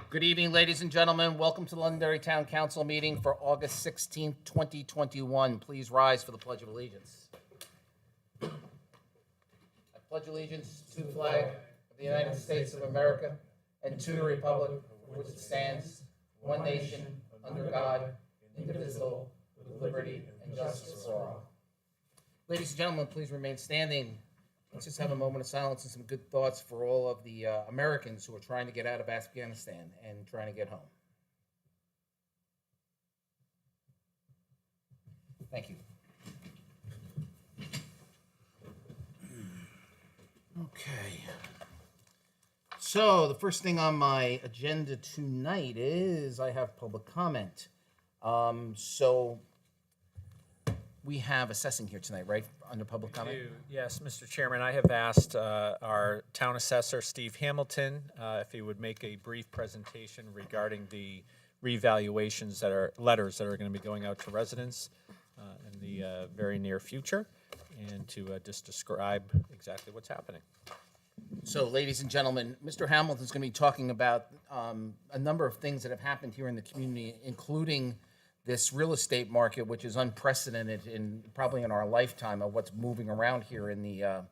Good evening, ladies and gentlemen. Welcome to the Londonderry Town Council meeting for August 16th, 2021. Please rise for the Pledge of Allegiance. I pledge allegiance to the flag of the United States of America and to the republic for which it stands, one nation, under God, indivisible, with liberty and justice for all. Ladies and gentlemen, please remain standing. Let's just have a moment of silence and some good thoughts for all of the Americans who are trying to get out of Afghanistan and trying to get home. Thank you. Okay. So the first thing on my agenda tonight is I have public comment. So we have assessing here tonight, right, under public comment? Yes, Mr. Chairman, I have asked our town assessor, Steve Hamilton, if he would make a brief presentation regarding the revaluations letters that are going to be going out to residents in the very near future, and to just describe exactly what's happening. So, ladies and gentlemen, Mr. Hamilton is going to be talking about a number of things that have happened here in the community, including this real estate market, which is unprecedented probably in our lifetime of what's moving around here in the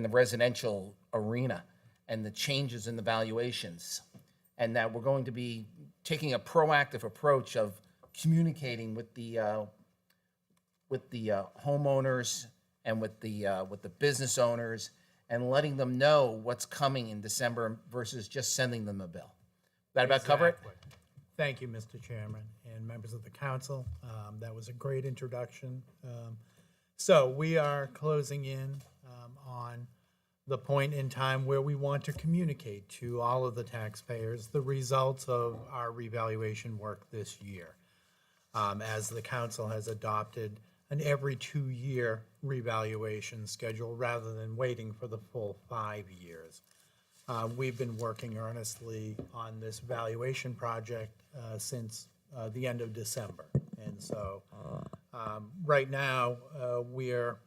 residential arena, and the changes in the valuations, and that we're going to be taking a proactive approach of communicating with the homeowners and with the business owners, and letting them know what's coming in December versus just sending them a bill. That about cover it? Thank you, Mr. Chairman and members of the council. That was a great introduction. So we are closing in on the point in time where we want to communicate to all of the taxpayers the results of our revaluation work this year. As the council has adopted an every 2-year revaluation schedule rather than waiting for the full 5 years. We've been working earnestly on this valuation project since the end of December. And so right now we're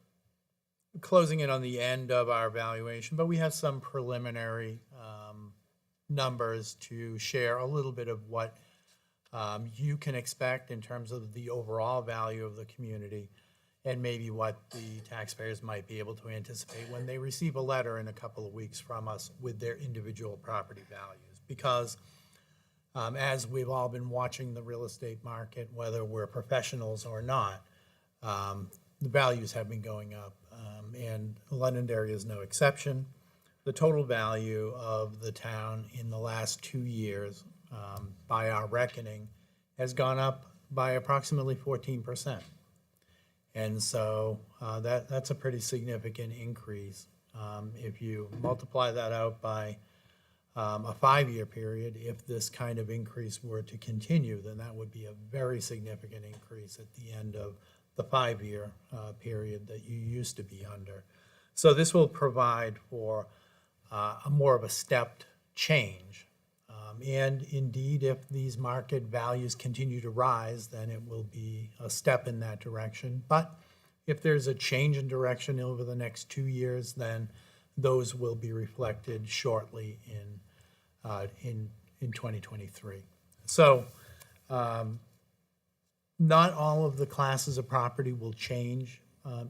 closing in on the end of our valuation, but we have some preliminary numbers to share a little bit of what you can expect in terms of the overall value of the community, and maybe what the taxpayers might be able to anticipate when they receive a letter in a couple of weeks from us with their individual property values. Because as we've all been watching the real estate market, whether we're professionals or not, the values have been going up, and Londonderry is no exception. The total value of the town in the last 2 years, by our reckoning, has gone up by approximately 14%. And so that's a pretty significant increase. If you multiply that out by a 5-year period, if this kind of increase were to continue, then that would be a very significant increase at the end of the 5-year period that you used to be under. So this will provide for a more of a stepped change. And indeed, if these market values continue to rise, then it will be a step in that direction. But if there's a change in direction over the next 2 years, then those will be reflected shortly in 2023. So not all of the classes of property will change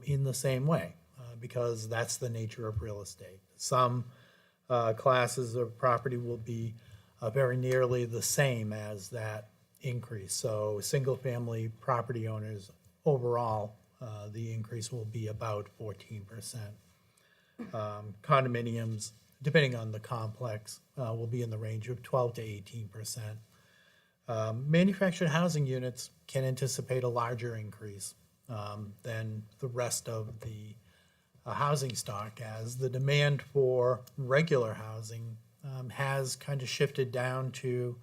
in the same way, because that's the nature of real estate. Some classes of property will be very nearly the same as that increase. So single-family property owners, overall, the increase will be about 14%. Condominiums, depending on the complex, will be in the range of 12 to 18%. Manufactured housing units can anticipate a larger increase than the rest of the housing stock, as the demand for regular housing has kind of shifted down to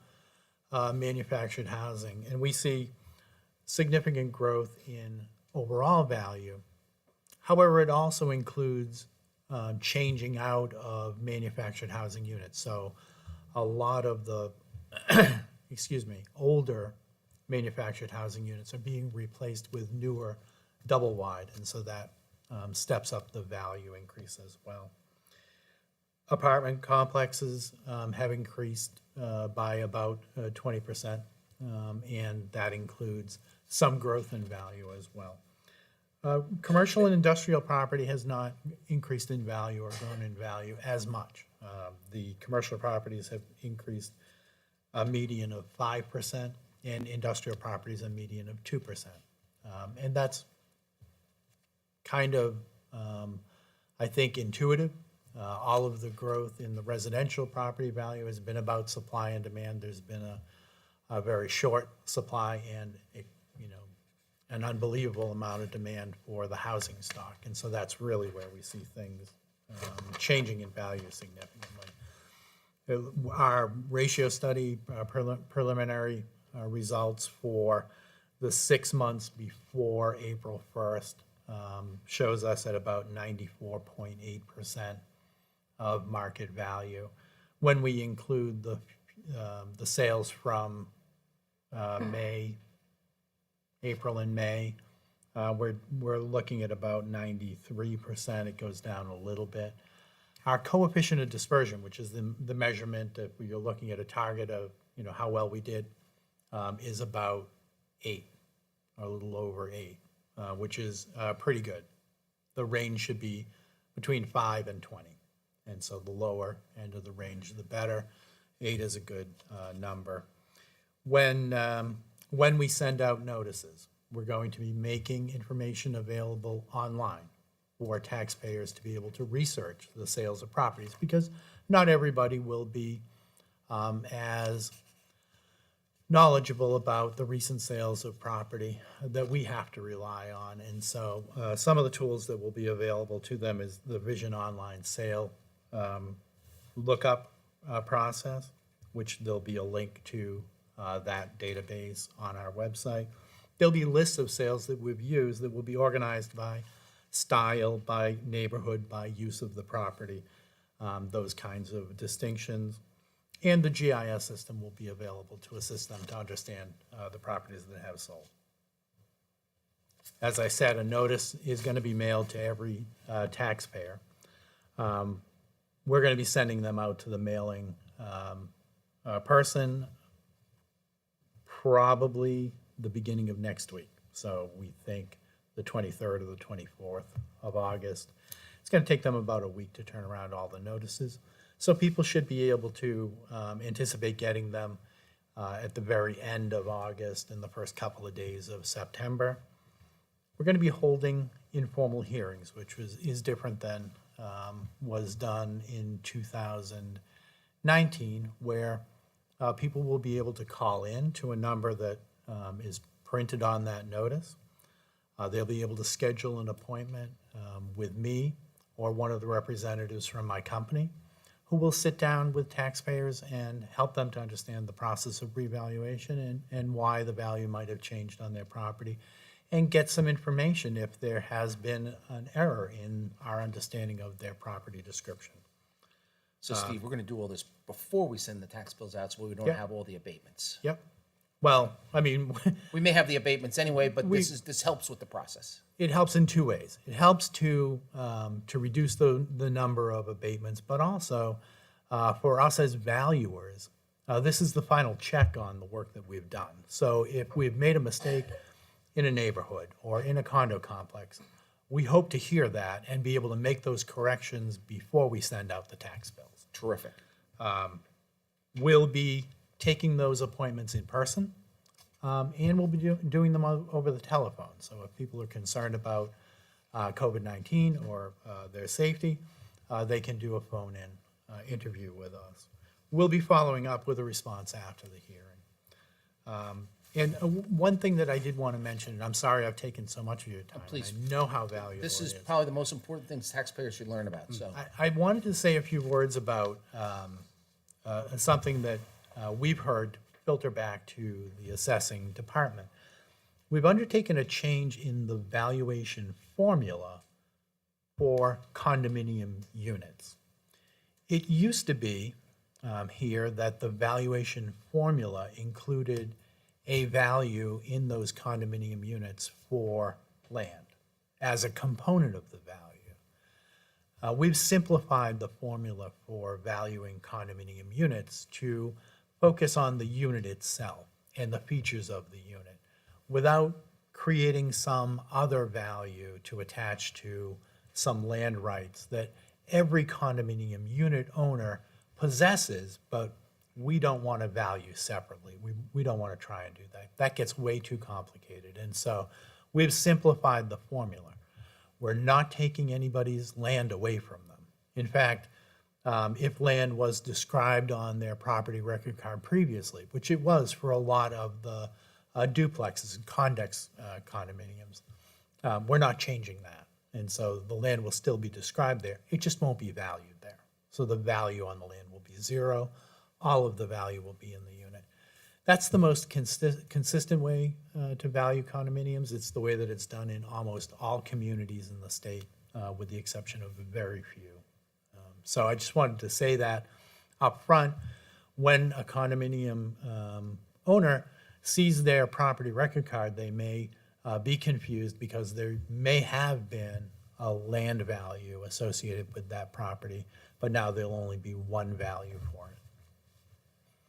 manufactured housing. And we see significant growth in overall value. However, it also includes changing out of manufactured housing units. So a lot of the, older manufactured housing units are being replaced with newer double wide. And so that steps up the value increase as well. Apartment complexes have increased by about 20%, and that includes some growth in value as well. Commercial and industrial property has not increased in value or grown in value as much. The commercial properties have increased a median of 5%, and industrial properties a median of 2%. And that's kind of, I think, intuitive. All of the growth in the residential property value has been about supply and demand. There's been a very short supply and an unbelievable amount of demand for the housing stock. And so that's really where we see things changing in value significantly. Our ratio study preliminary results for the 6 months before April 1st shows us at about 94.8% of market value. When we include the sales from April and May, we're looking at about 93%. It goes down a little bit. Our coefficient of dispersion, which is the measurement if you're looking at a target of how well we did, is about 8, a little over 8, which is pretty good. The range should be between 5 and 20. And so the lower end of the range, the better. 8 is a good number. When we send out notices, we're going to be making information available online for taxpayers to be able to research the sales of properties, because not everybody will be as knowledgeable about the recent sales of property that we have to rely on. And so some of the tools that will be available to them is the Vision Online Sale lookup process, which there'll be a link to that database on our website. There'll be lists of sales that we've used that will be organized by style, by neighborhood, by use of the property, those kinds of distinctions. And the GIS system will be available to assist them to understand the properties that have sold. As I said, a notice is going to be mailed to every taxpayer. We're going to be sending them out to the mailing person probably the beginning of next week. So we think the 23rd or the 24th of August. It's going to take them about a week to turn around all the notices. So people should be able to anticipate getting them at the very end of August and the first couple of days of September. We're going to be holding informal hearings, which is different than was done in 2019, where people will be able to call in to a number that is printed on that notice. They'll be able to schedule an appointment with me or one of the representatives from my company, who will sit down with taxpayers and help them to understand the process of revaluation and why the value might have changed on their property, and get some information if there has been an error in our understanding of their property description. So Steve, we're going to do all this before we send the tax bills out, so we don't Yeah. have all the abatements. Yep. Well, I mean, We may have the abatements anyway, but this helps with the process. it helps in two ways. It helps to reduce the number of abatements, but also for us as valuers, this is the final check on the work that we've done. So if we've made a mistake in a neighborhood or in a condo complex, we hope to hear that and be able to make those corrections before we send out the tax bills. Terrific. We'll be taking those appointments in person, and we'll be doing them over the telephone. So if people are concerned about COVID-19 or their safety, they can do a phone-in interview with us. We'll be following up with a response after the hearing. And one thing that I did want to mention, and I'm sorry I've taken so much of your time. Please. I know how valuable This it is is. probably the most important things taxpayers should learn about, so. I wanted to say a few words about something that we've heard filter back to the assessing department. We've undertaken a change in the valuation formula for condominium units. It used to be here that the valuation formula included a value in those condominium units for land as a component of the value. We've simplified the formula for valuing condominium units to focus on the unit itself and the features of the unit without creating some other value to attach to some land rights that every condominium unit owner possesses, but we don't want to value separately. We don't want to try and do that. That gets way too complicated. And so we've simplified the formula. We're not taking anybody's land away from them. In fact, if land was described on their property record card previously, which it was for a lot of the duplexes and condex condominiums, we're not changing that. And so the land will still be described there. It just won't be valued there. So the value on the land will be zero. All of the value will be in the unit. That's the most consistent way to value condominiums. It's the way that it's done in almost all communities in the state, with the exception of very few. So I just wanted to say that up front, when a condominium owner sees their property record card, they may be confused because there may have been a land value associated with that property, but now there'll only be one value for it.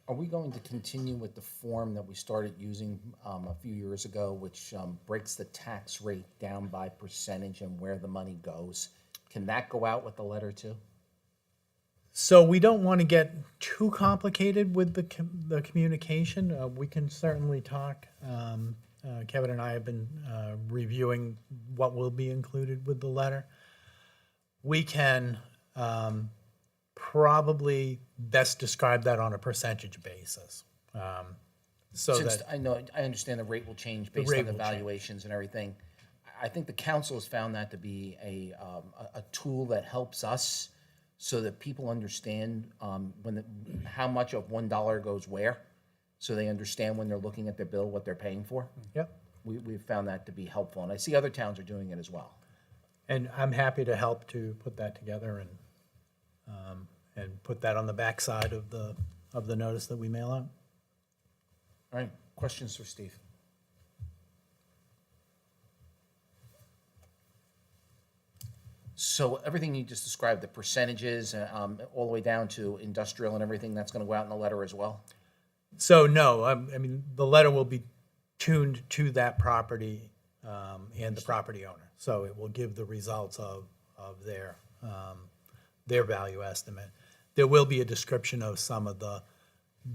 Are we going to continue with the form that we started using a few years ago, which breaks the tax rate down by percentage and where the money goes? Can that go out with the letter too? So we don't want to get too complicated with the communication. We can certainly talk. Kevin and I have been reviewing what will be included with the letter. We can probably best describe that on a percentage basis. So Since that I understand the rate will change based rate on the will change. valuations and everything. I think the council has found that to be a tool that helps us so that people understand how much of $1 goes where, so they understand when they're looking at their bill what they're paying for. Yep. We've found that to be helpful, and I see other towns are doing it as well. And I'm happy to help to put that together and put that on the backside of the notice that we mail out. All right, questions for Steve? So everything you just described, the percentages, all the way down to industrial and everything, that's going to go out in the letter as well? So no, I mean, the letter will be tuned to that property and the property owner. So it will give the results of their value estimate. There will be a description of some of the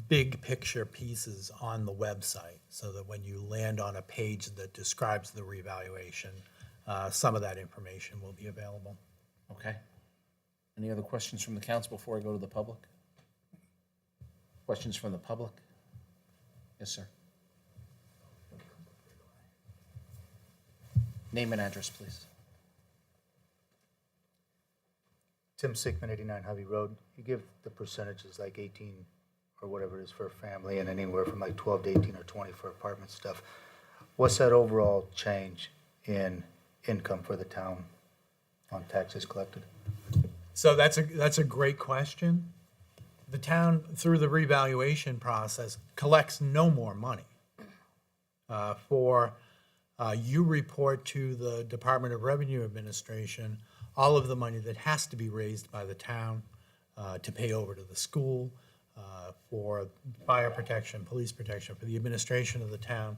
big picture pieces on the website, so that when you land on a page that describes the revaluation, some of that information will be available. Okay. Any other questions from the council before I go to the public? Questions from the public? Yes, sir. Name and address, please. Tim Sickman, 89 Hovey Road. You give the percentages like 18 or whatever it is for a family, and anywhere from like 12 to 18 or 20 for apartment stuff. What's that overall change in income for the town on taxes collected? So that's a great question. The town, through the revaluation process, collects no more money. You report to the Department of Revenue Administration all of the money that has to be raised by the town to pay over to the school, for fire protection, police protection, for the administration of the town,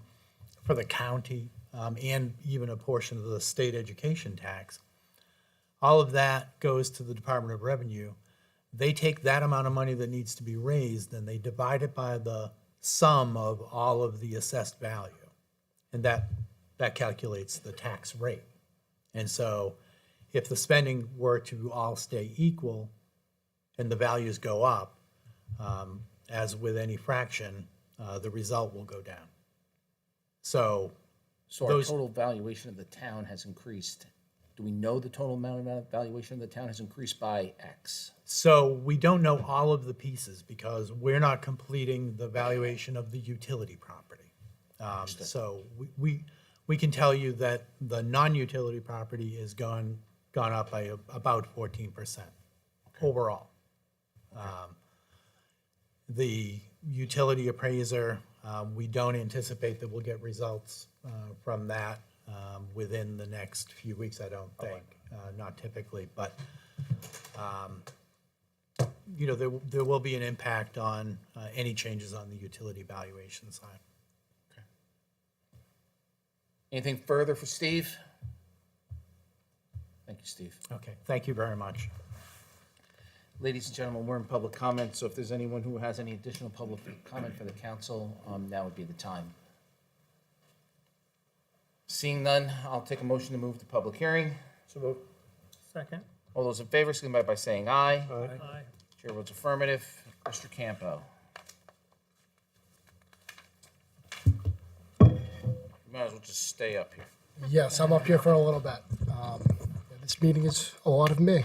for the county, and even a portion of the state education tax. All of that goes to the Department of Revenue. They take that amount of money that needs to be raised and they divide it by the sum of all of the assessed value. And that calculates the tax rate. And so if the spending were to all stay equal and the values go up, as with any fraction, the result will go down. So So Those- our total valuation of the town has increased. Do we know the total amount of valuation of the town has increased by X? So we don't know all of the pieces because we're not completing the valuation of the utility property. So we can tell you that the non-utility property has gone up by about 14% overall. The utility appraiser, we don't anticipate that we'll get results from that within the next few weeks, I don't think. Not typically, but you know, there will be an impact on any changes on the utility valuation side. Anything further for Steve? Thank you, Steve. Okay, thank you very much. Ladies and gentlemen, we're in public comment, so if there's anyone who has any additional public comment for the council, now would be the time. Seeing none, I'll take a motion to move to public hearing. So moved. Second. All those in favor, signify by saying aye. Aye. Chair votes affirmative. Mr. Campo. You might as well just stay up here. Yes, I'm up here for a little bit. This meeting is a lot of me.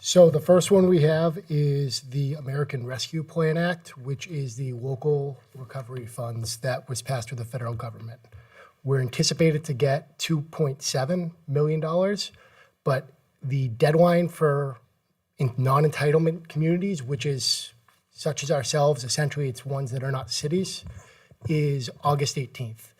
So the first one we have is the American Rescue Plan Act, which is the local recovery funds that was passed through the federal government. We're anticipated to get $2.7 million, but the deadline for non-entitlement communities, which is such as ourselves, essentially it's ones that are not cities, is August 18th.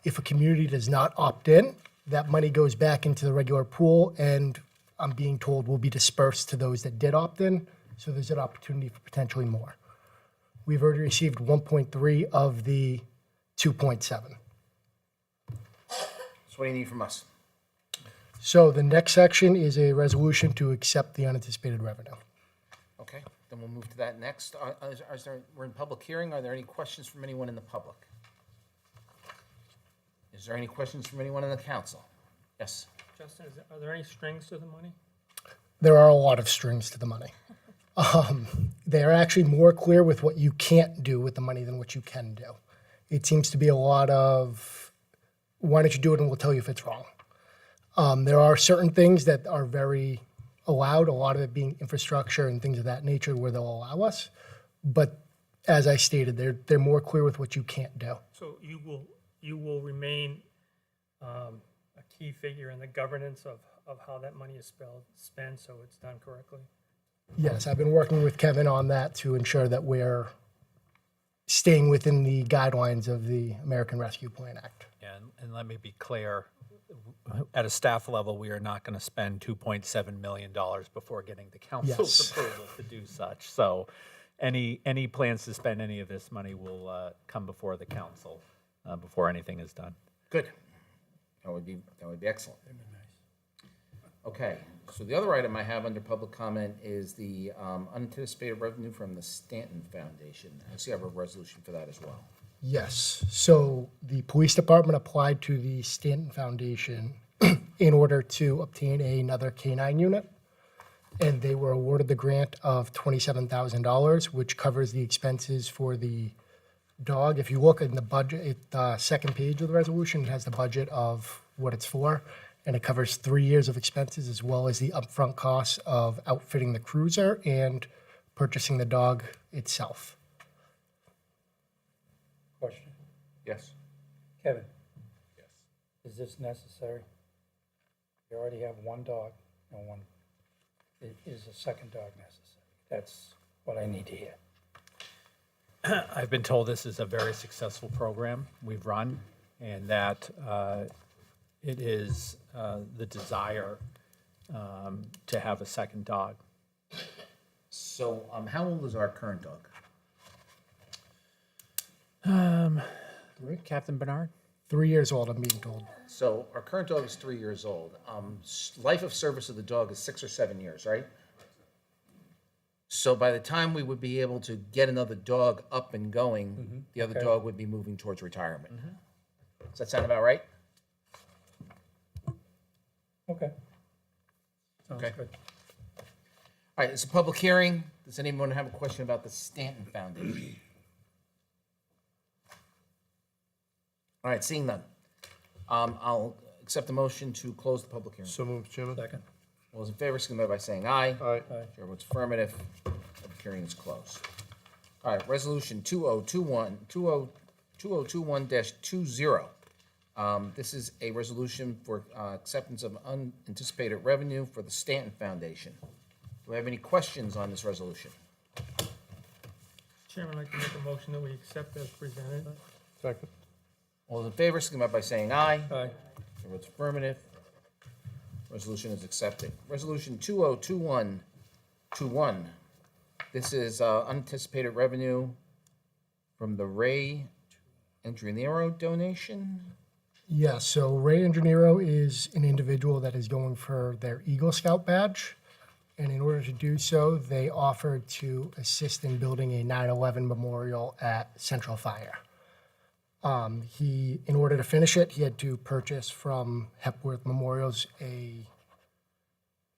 If a community does not opt in, that money goes back into the regular pool and I'm being told will be dispersed to those that did opt in. So there's an opportunity for potentially more. We've already received 1.3 of the 2.7. So what do you need from us? So the next section is a resolution to accept the unanticipated revenue. Okay, then we'll move to that next. We're in public hearing. Are there any questions from anyone in the public? Is there any questions from anyone in the council? Yes. Justin, are there any strings to the money? There are a lot of strings to the money. They are actually more clear with what you can't do with the money than what you can do. It seems to be a lot of, why don't you do it and we'll tell you if it's wrong. There are certain things that are very allowed, a lot of it being infrastructure and things of that nature where they'll allow us. But as I stated, they're more clear with what you can't do. So you will remain a key figure in the governance of how that money is spent, so it's done correctly? Yes, I've been working with Kevin on that to ensure that we're staying within the guidelines of the American Rescue Plan Act. And let me be clear, at a staff level, we are not going to spend $2.7 million before getting the council's Yes. approval to do such. So any plans to spend any of this money will come before the council before anything is done. Good. That would be excellent. Okay, so the other item I have under public comment is the unanticipated revenue from the Stanton Foundation. I see I have a resolution for that as well. Yes, so the police department applied to the Stanton Foundation in order to obtain another K-9 unit, and they were awarded the grant of $27,000, which covers the expenses for the dog. If you look in the budget, the second page of the resolution, it has the budget of what it's for, and it covers 3 years of expenses as well as the upfront costs of outfitting the cruiser and purchasing the dog itself. Question. Yes. Kevin, Yes. is this necessary? You already have one dog and one, is a second dog necessary? That's what I need to hear. I've been told this is a very successful program we've run, and that it is the desire to have a second dog. So how old is our current dog? Captain Bernard? 3 years old, I'm being told. So our current dog is 3 years old. Life of service of the dog is 6 or 7 years, right? So by the time we would be able to get another dog up and going, the other Okay. dog would be moving towards retirement. Does that sound about right? Okay. Sounds Okay. good. All right, it's a public hearing. Does anyone have a question about the Stanton Foundation? All right, seeing none. I'll accept the motion to close the public hearing. So moved, Chairman. Second. All those in favor, signify by saying aye. Aye. Aye. Chair votes affirmative. Public hearing is closed. All right, resolution 2021-20. This is a resolution for acceptance of unanticipated revenue for the Stanton Foundation. Do we have any questions on this resolution? Chairman, I'd like to make a motion that we accept as presented. Second. All those in favor, signify by saying aye. Aye. Chair votes affirmative. Resolution is accepted. Resolution 2021-21, This is unanticipated revenue from the Ray Engineero donation. Yeah, so Ray Ingenero is an individual that is going for their Eagle Scout badge. And in order to do so, they offered to assist in building a 9/11 memorial at Central Fire. In order to finish it, he had to purchase from Hepworth Memorials a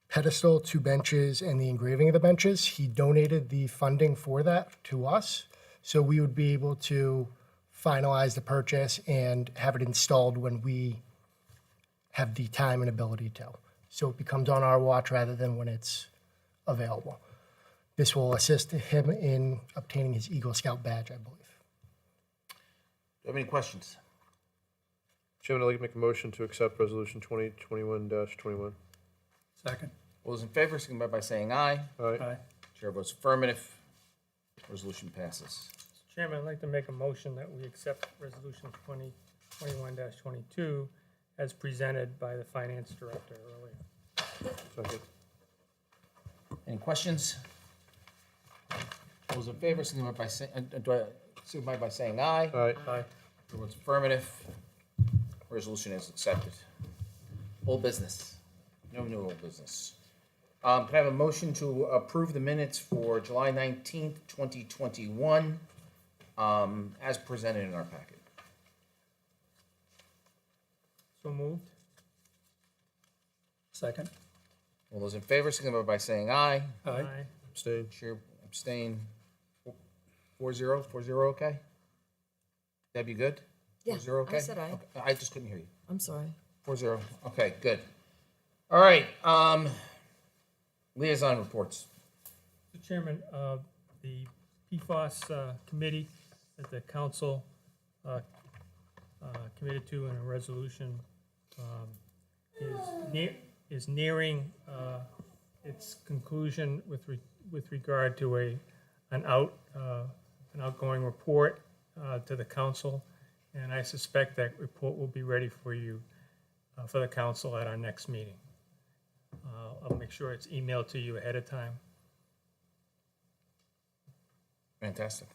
pedestal, 2 benches, and the engraving of the benches. He donated the funding for that to us, so we would be able to finalize the purchase and have it installed when we have the time and ability to. So it becomes on our watch rather than when it's available. This will assist him in obtaining his Eagle Scout badge, I believe. Do you have any questions? Chairman, I'd like to make a motion to accept Resolution 2021-21. Second. All those in favor, signify by saying aye. Aye. Aye. Chair votes affirmative. Resolution passes. Mr. Chairman, I'd like to make a motion that we accept Resolution 2021-22 as presented by the Finance Director earlier. Second. Any questions? All those in favor, signify by saying aye. Aye. Aye. Chair votes affirmative. Resolution is accepted. Old business. No new old business. Can I have a motion to approve the minutes for July 19th, 2021, as presented in our packet? So moved. Second. All those in favor, signify by saying aye. Aye. Abstain. Chair abstain. 4-0, 4-0, okay? Deb, you good? Yeah, 4-0, okay? I said aye. Okay, I just couldn't hear you. I'm sorry. 4-0, okay, good. All right, liaison reports. Mr. Chairman, the PFAS committee that the council committed to in a resolution is nearing its conclusion with regard to an outgoing report to the council, and I suspect that report will be ready for you, for the council at our next meeting. I'll make sure it's emailed to you ahead of time. Fantastic.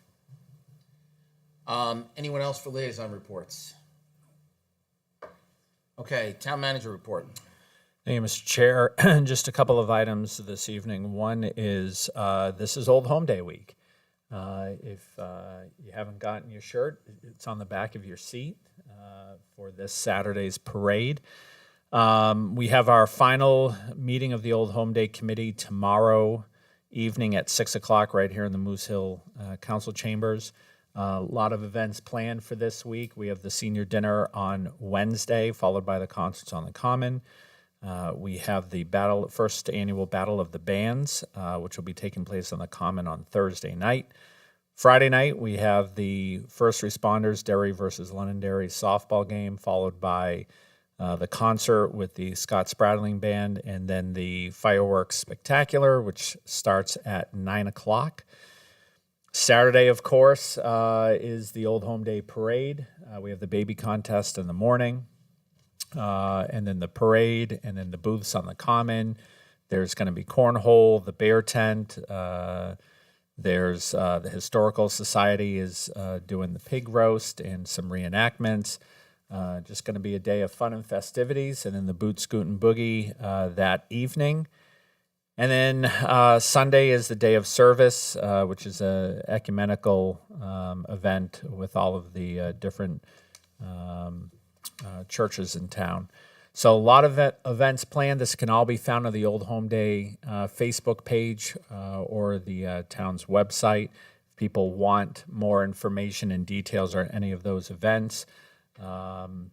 Anyone else for liaison reports? Okay, town manager report. Thank you, Mr. Chair. Just a couple of items this evening. One is, this is Old Home Day week. If you haven't gotten your shirt, it's on the back of your seat for this Saturday's parade. We have our final meeting of the Old Home Day Committee tomorrow evening at 6 o'clock right here in the Moose Hill Council Chambers. A lot of events planned for this week. We have the senior dinner on Wednesday, followed by the concerts on the Common. We have the first annual Battle of the Bands, which will be taking place on the Common on Thursday night. Friday night, we have the First Responders Derry versus Londonderry softball game, followed by the concert with the Scott Spradling Band, and then the fireworks spectacular, which starts at 9 o'clock. Saturday, of course, is the Old Home Day Parade. We have the baby contest in the morning, and then the parade, and then the booths on the Common. There's going to be cornhole, the bear tent. There's the Historical Society is doing the pig roast and some reenactments. Just going to be a day of fun and festivities, and then the Boot Scoot and Boogie that evening. And then Sunday is the day of service, which is a ecumenical event with all of the different churches in town. So a lot of events planned. This can all be found on the Old Home Day Facebook page or the town's website. If people want more information and details on any of those events.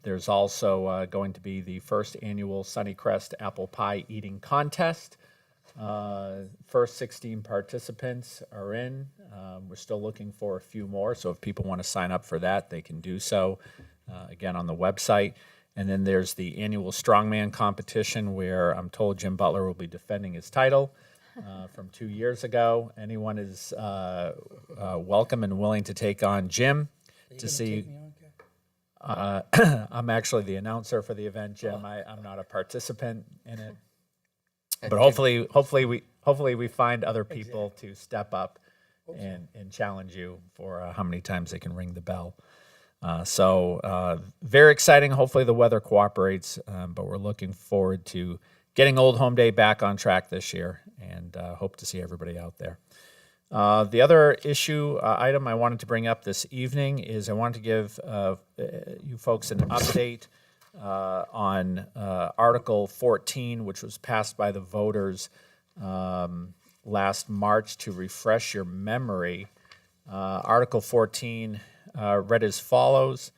There's also going to be the first annual Sunnycrest Apple Pie Eating Contest. First 16 participants are in. We're still looking for a few more, so if people want to sign up for that, they can do so, again, on the website. And then there's the annual Strongman competition, where I'm told Jim Butler will be defending his title from 2 years ago. Anyone is welcome and willing to take on Jim to see. I'm actually the announcer for the event, Jim. I'm not a participant in it. But hopefully hopefully we find other people to step up and challenge you for how many times they can ring the bell. Very exciting. Hopefully the weather cooperates, but we're looking forward to getting Old Home Day back on track this year, and hope to see everybody out there. The other item I wanted to bring up this evening is I wanted to give you folks an update on Article 14, which was passed by the voters last March. To refresh your memory, Article 14 read as follows.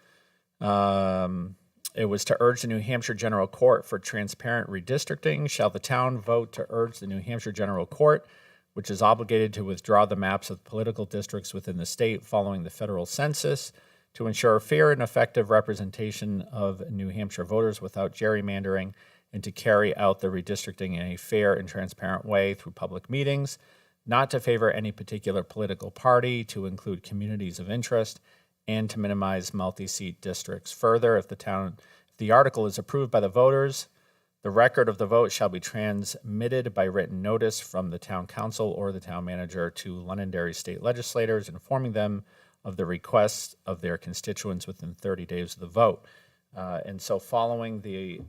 It was to urge the New Hampshire General Court for transparent redistricting. Shall the town vote to urge the New Hampshire General Court, which is obligated to withdraw the maps of political districts within the state following the federal census, to ensure fair and effective representation of New Hampshire voters without gerrymandering, and to carry out the redistricting in a fair and transparent way through public meetings, not to favor any particular political party, to include communities of interest, and to minimize multi-seat districts. Further, if the article is approved by the voters, the record of the vote shall be transmitted by written notice from the town council or the town manager to Londonderry state legislators, informing them of the requests of their constituents within 30 days of the vote. And so following the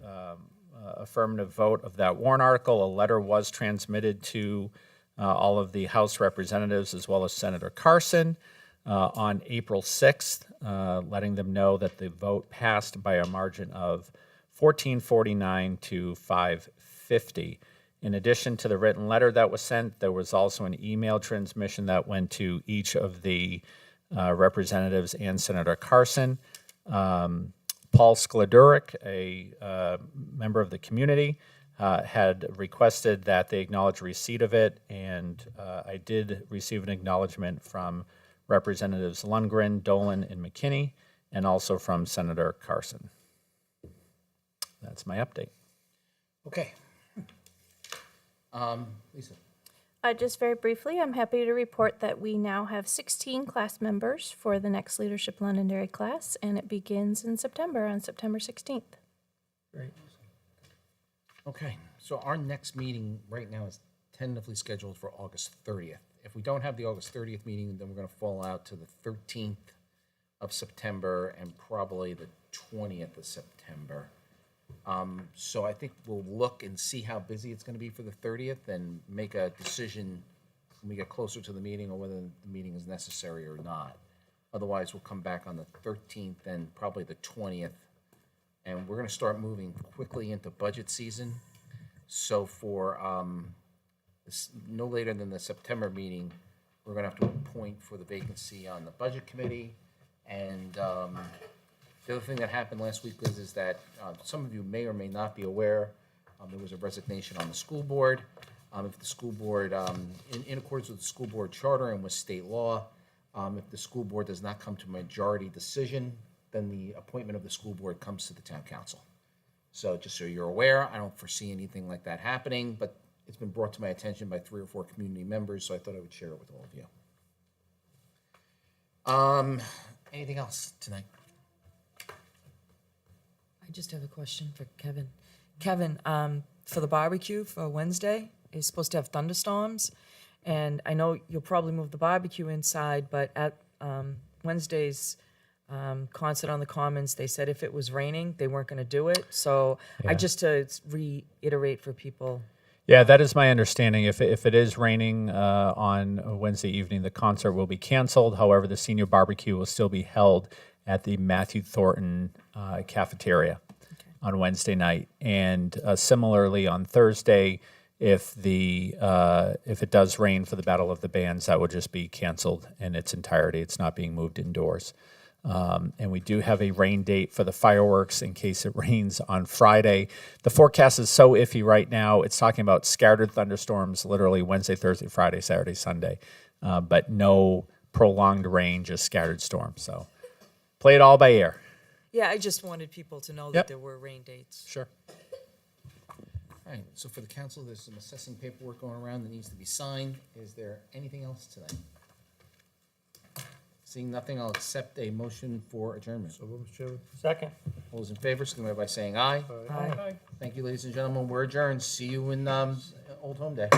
affirmative vote of that warrant article, a letter was transmitted to all of the House representatives as well as Senator Carson on April 6th, letting them know that the vote passed by a margin of 1449 to 550. In addition to the written letter that was sent, there was also an email transmission that went to each of the representatives and Senator Carson. Paul Skladurek, a member of the community, had requested that they acknowledge receipt of it, and I did receive an acknowledgement from Representatives Lundgren, Dolan, and McKinney, and also from Senator Carson. That's my update. Okay. Lisa? Just very briefly, I'm happy to report that we now have 16 class members for the next Leadership Londonderry class, and it begins in September, on September 16th. Great. Okay, so our next meeting right now is tentatively scheduled for August 30th. If we don't have the August 30th meeting, then we're going to fall out to the 13th of September and probably the 20th of September. So I think we'll look and see how busy it's going to be for the 30th and make a decision when we get closer to the meeting or whether the meeting is necessary or not. Otherwise, we'll come back on the 13th and probably the 20th. And we're going to start moving quickly into budget season. So for no later than the September meeting, we're going to have to appoint for the vacancy on the Budget Committee. And the other thing that happened last week is that some of you may or may not be aware, there was a resignation on the school board. If the school board, in accordance with the school board charter and with state law, if the school board does not come to a majority decision, then the appointment of the school board comes to the town council. So just so you're aware, I don't foresee anything like that happening, but it's been brought to my attention by 3 or 4 community members, so I thought I would share it with all of you. Anything else tonight? I just have a question for Kevin. Kevin, for the barbecue for Wednesday, is supposed to have thunderstorms, and I know you'll probably move the barbecue inside, but at Wednesday's concert on the Commons, they said if it was raining, they weren't going to do it. So I just to reiterate for people. Yeah, that is my understanding. If it is raining on Wednesday evening, the concert will be canceled. However, the senior barbecue will still be held at the Matthew Thornton cafeteria on Wednesday night. And similarly on Thursday, if it does rain for the Battle of the Bands, that will just be canceled in its entirety. It's not being moved indoors. And we do have a rain date for the fireworks in case it rains on Friday. The forecast is so iffy right now. It's talking about scattered thunderstorms literally Wednesday, Thursday, Friday, Saturday, Sunday, but no prolonged rain, just scattered storms. So play it all by ear. Yeah, I just wanted people to know that there were rain dates. Sure. All right, so for the council, there's some assessing paperwork going around that needs to be signed. Is there anything else tonight? Seeing nothing, I'll accept a motion for adjournment. So, Mr. Chairman. Second. All those in favor, signify by saying aye. Aye. Thank you, ladies and gentlemen. We're adjourned. See you in Old Home Day.